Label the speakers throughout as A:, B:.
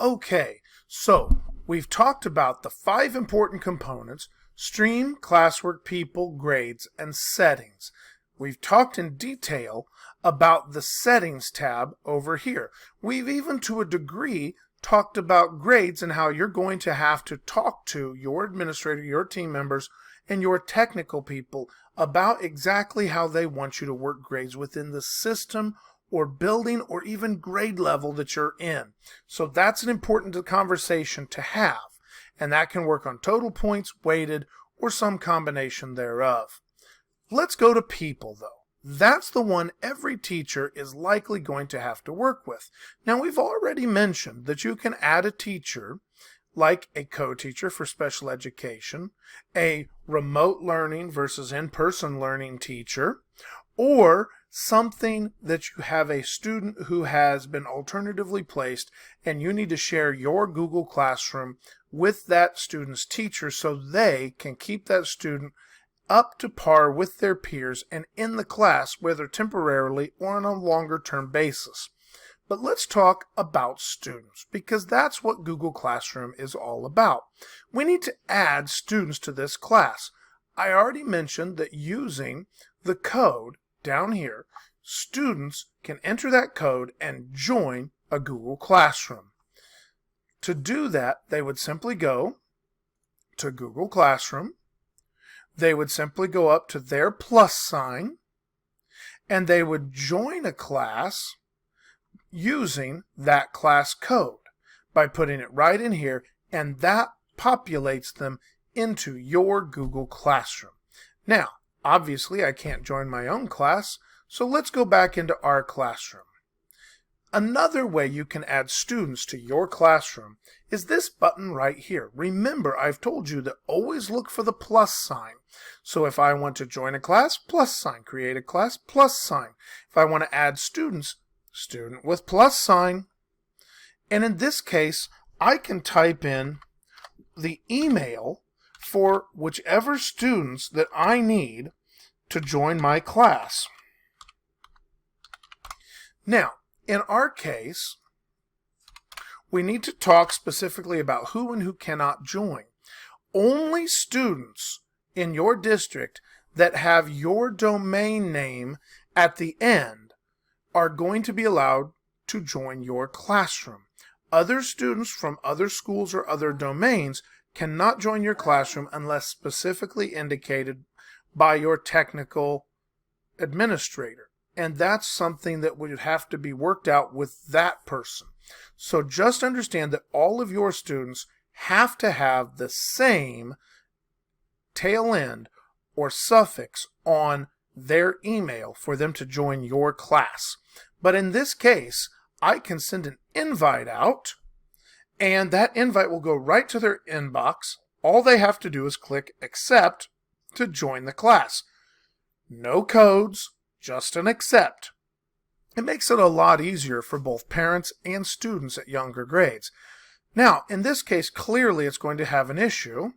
A: Okay, so we've talked about the 5 important components: stream, classwork, people, grades, and settings. We've talked in detail about the settings tab over here. We've even to a degree talked about grades and how you're going to have to talk to your administrator, your team members, and your technical people about exactly how they want you to work grades within the system or building or even grade level that you're in. So that's an important conversation to have, and that can work on total points, weighted, or some combination thereof. Let's go to people though. That's the one every teacher is likely going to have to work with. Now we've already mentioned that you can add a teacher like a co-teacher for special education, a remote learning versus in-person learning teacher, or something that you have a student who has been alternatively placed and you need to share your Google Classroom with that student's teacher so they can keep that student up to par with their peers and in the class, whether temporarily or on a longer term basis. But let's talk about students, because that's what Google Classroom is all about. We need to add students to this class. I already mentioned that using the code down here, students can enter that code and join a Google Classroom. To do that, they would simply go to Google Classroom. They would simply go up to their plus sign, and they would join a class using that class code by putting it right in here, and that populates them into your Google Classroom. Now, obviously, I can't join my own class, so let's go back into our classroom. Another way you can add students to your classroom is this button right here. Remember, I've told you to always look for the plus sign. So if I want to join a class, plus sign. Create a class, plus sign. If I want to add students, student with plus sign. And in this case, I can type in the email for whichever students that I need to join my class. Now, in our case, we need to talk specifically about who and who cannot join. Only students in your district that have your domain name at the end are going to be allowed to join your classroom. Other students from other schools or other domains cannot join your classroom unless specifically indicated by your technical administrator. And that's something that would have to be worked out with that person. So just understand that all of your students have to have the same tail end or suffix on their email for them to join your class. But in this case, I can send an invite out, and that invite will go right to their inbox. All they have to do is click accept to join the class. No codes, just an accept. It makes it a lot easier for both parents and students at younger grades. Now, in this case, clearly it's going to have an issue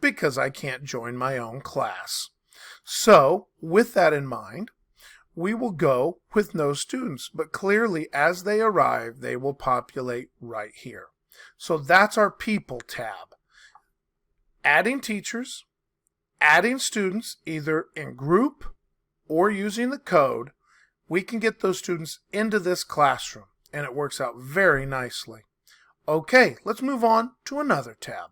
A: because I can't join my own class. So, with that in mind, we will go with no students, but clearly as they arrive, they will populate right here. So that's our People tab. Adding teachers, adding students either in group or using the code, we can get those students into this classroom, and it works out very nicely. Okay, let's move on to another tab.